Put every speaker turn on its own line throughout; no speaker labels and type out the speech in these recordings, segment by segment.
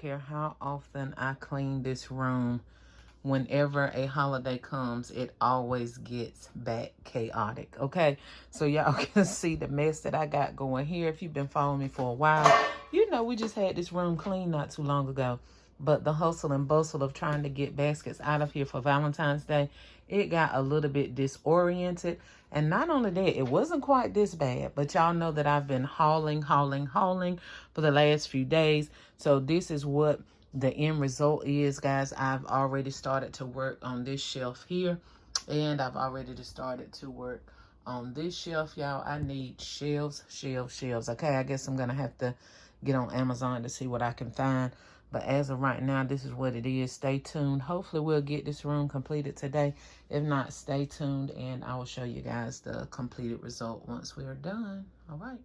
care how often I clean this room, whenever a holiday comes, it always gets back chaotic, okay? So y'all can see the mess that I got going here. If you've been following me for a while, you know we just had this room clean not too long ago. But the hustle and bustle of trying to get baskets out of here for Valentine's Day, it got a little bit disoriented. And not only that, it wasn't quite this bad, but y'all know that I've been hauling for the last few days. So this is what the end result is, guys. I've already started to work on this shelf here, and I've already started to work on this shelf, y'all. I need shelves. Okay, I guess I'm gonna have to get on Amazon to see what I can find. But as of right now, this is what it is. Stay tuned. Hopefully we'll get this room completed today. If not, stay tuned and I will show you guys the completed result once we are done. All right.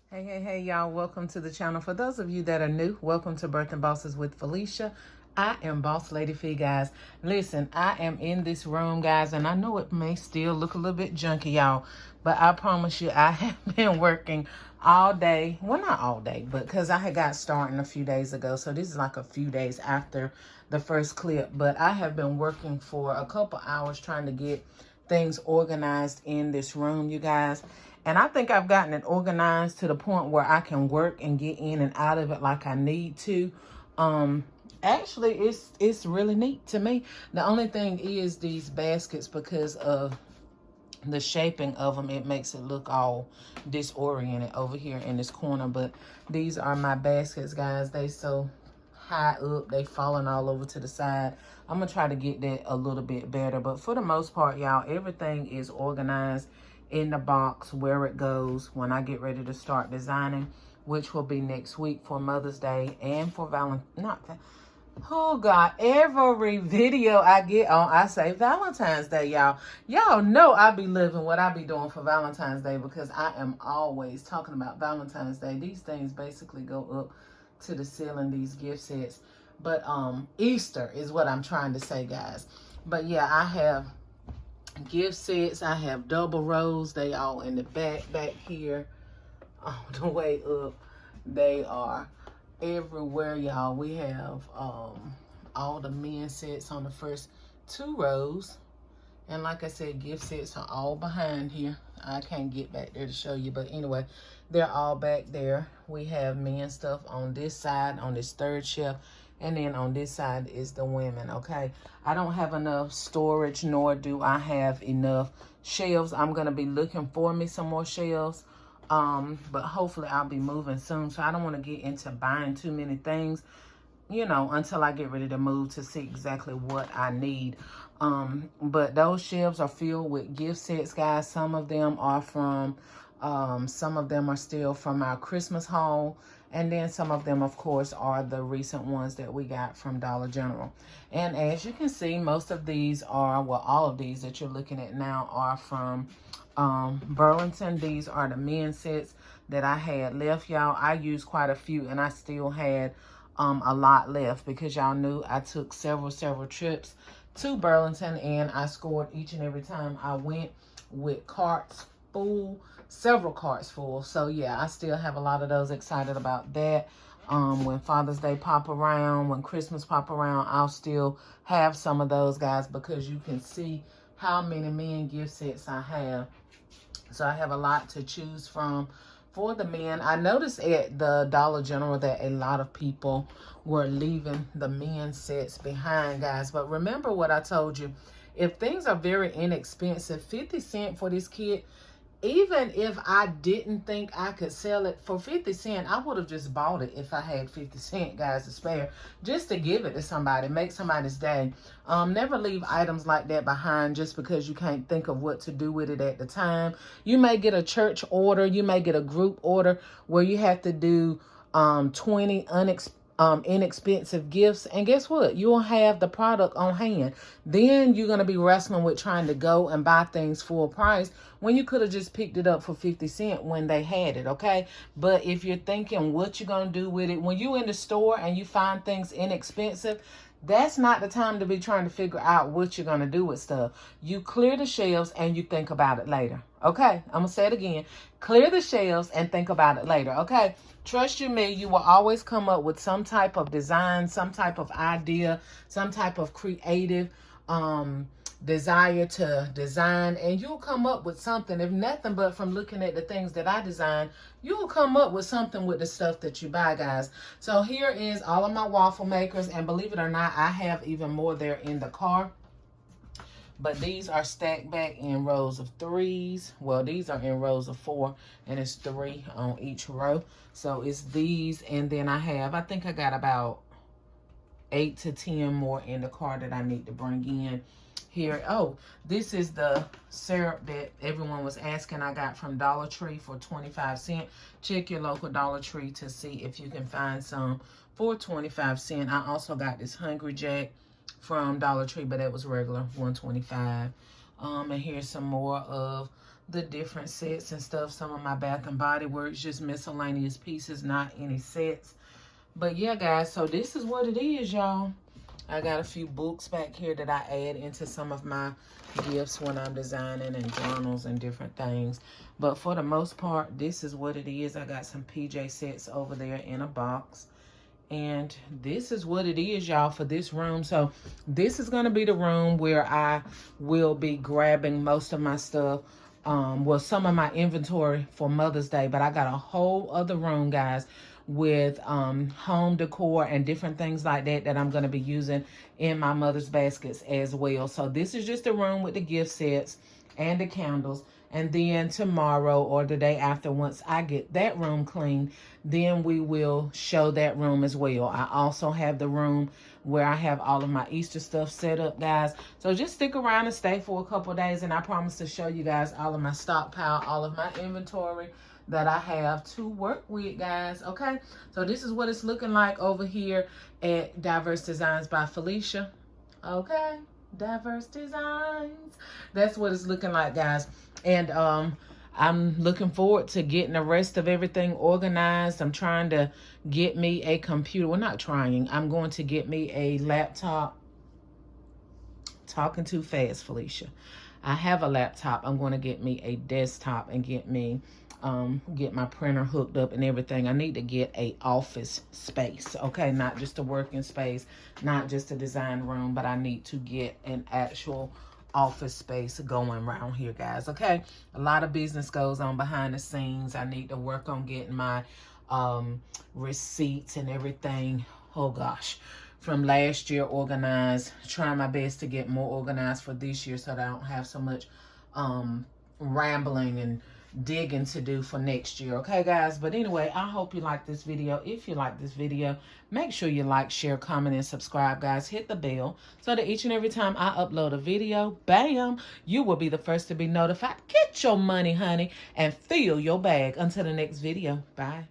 Hey, y'all. Welcome to the channel. For those of you that are new, welcome to Birthing Bosses with Felicia. I am Boss Lady Fee, guys. Listen, I am in this room, guys, and I know it may still look a little bit junky, y'all, but I promise you I have been working all day. Well, not all day, but because I had got started a few days ago, so this is like a few days after the first clip. But I have been working for a couple hours trying to get things organized in this room, you guys. And I think I've gotten it organized to the point where I can work and get in and out of it like I need to. Actually, it's really neat to me. The only thing is these baskets, because of the shaping of them, it makes it look all disoriented over here in this corner. But these are my baskets, guys. They so high up, they falling all over to the side. I'm gonna try to get that a little bit better, but for the most part, y'all, everything is organized in the box where it goes when I get ready to start designing, which will be next week for Mother's Day and for oh God, every video I get on, I say Valentine's Day, y'all. Y'all know I be living what I be doing for Valentine's Day, because I am always talking about Valentine's Day. These things basically go up to the ceiling, these gift sets. But Easter is what I'm trying to say, guys. But yeah, I have gift sets. I have double rows. They all in the back here on the way up. They are everywhere, y'all. We have all the men sets on the first 2 rows, and like I said, gift sets are all behind here. I can't get back there to show you, but anyway, they're all back there. We have men stuff on this side, on this third shelf, and then on this side is the women. Okay, I don't have enough storage, nor do I have enough shelves. I'm gonna be looking for me some more shelves, but hopefully I'll be moving soon, so I don't want to get into buying too many things, you know, until I get ready to move to see exactly what I need. But those shelves are filled with gift sets, guys. Some of them are from some of them are still from our Christmas haul, and then some of them, of course, are the recent ones that we got from Dollar General. And as you can see, most of these are, well, all of these that you're looking at now are from Burlington. These are the men sets that I had left, y'all. I used quite a few, and I still had a lot left, because y'all knew I took several trips to Burlington, and I scored each and every time I went with carts full, several carts full. So yeah, I still have a lot of those. Excited about that. When Father's Day pop around, when Christmas pop around, I'll still have some of those, guys, because you can see how many men gift sets I have. So I have a lot to choose from for the men. I noticed at the Dollar General that a lot of people were leaving the men sets behind, guys. But remember what I told you. If things are very inexpensive, 50 cents for this kit, even if I didn't think I could sell it for 50 cents, I would have just bought it if I had 50 cents, guys, to spare, just to give it to somebody, make somebody's day. Never leave items like that behind just because you can't think of what to do with it at the time. You may get a church order, you may get a group order where you have to do 20 inexpensive gifts, and guess what? You'll have the product on hand. Then you're going to be wrestling with trying to go and buy things full price when you could have just picked it up for 50 cents when they had it, okay? But if you're thinking what you're going to do with it, when you're in the store and you find things inexpensive, That's not the time to be trying to figure out what you're going to do with stuff. You clear the shelves and you think about it later. Okay, I'm going to say it again. Clear the shelves and think about it later. Okay, trust you me, you will always come up with some type of design, some type of idea, some type of creative desire to design, and you'll come up with something. If nothing but from looking at the things that I design, you'll come up with something with the stuff that you buy, guys. So here is all of my waffle makers, and believe it or not, I have even more there in the car. But these are stacked back in rows of 3s. Well, these are in rows of 4, and it's 3 on each row. So it's these, and then I think I got about 8 to 10 more in the car that I need to bring in here. Oh, this is the syrup that everyone was asking. I got from Dollar Tree for 25 cents. Check your local Dollar Tree to see if you can find some for 25 cents. I also got this Hungry Jack from Dollar Tree, but that was regular, 125. And here's some more of the different sets and stuff. Some of my Bath and Body Works, just miscellaneous pieces, not any sets. But yeah, guys, so this is what it is, y'all. I got a few books back here that I add into some of my gifts when I'm designing, and journals and different things. But for the most part, this is what it is. I got some PJ sets over there in a box. And this is what it is, y'all, for this room. So this is going to be the room where I will be grabbing most of my stuff. Well, some of my inventory for Mother's Day. But I got a whole other room, guys, with home decor and different things like that I'm going to be using in my mother's baskets as well. So this is just a room with the gift sets and the candles. And then tomorrow or the day after, once I get that room clean, then we will show that room as well. I also have the room where I have all of my Easter stuff set up, guys. So just stick around and stay for a couple of days, and I promise to show you guys all of my stockpile, all of my inventory that I have to work with, guys. Okay, so this is what it's looking like over here at Diverse Designs by Felicia. Okay, Diverse Designs. That's what it's looking like, guys. And I'm looking forward to getting the rest of everything organized. I'm trying to get me a computer. Well, not trying. I'm going to get me a laptop. Talking too fast, Felicia. I have a laptop. I'm going to get me a desktop and get me get my printer hooked up and everything. I need to get a office space, okay? Not just a working space, not just a design room, but I need to get an actual office space going around here, guys. Okay, a lot of business goes on behind the scenes. I need to work on getting my receipts and everything, oh gosh, from last year organized. Trying my best to get more organized for this year so that I don't have so much rambling and digging to do for next year. Okay, guys? But anyway, I hope you like this video. If you like this video, make sure you like, share, comment, and subscribe, guys. Hit the bell so that each and every time I upload a video, bam, you will be the first to be notified. Get your money, honey, and fill your bag. Until the next video. Bye.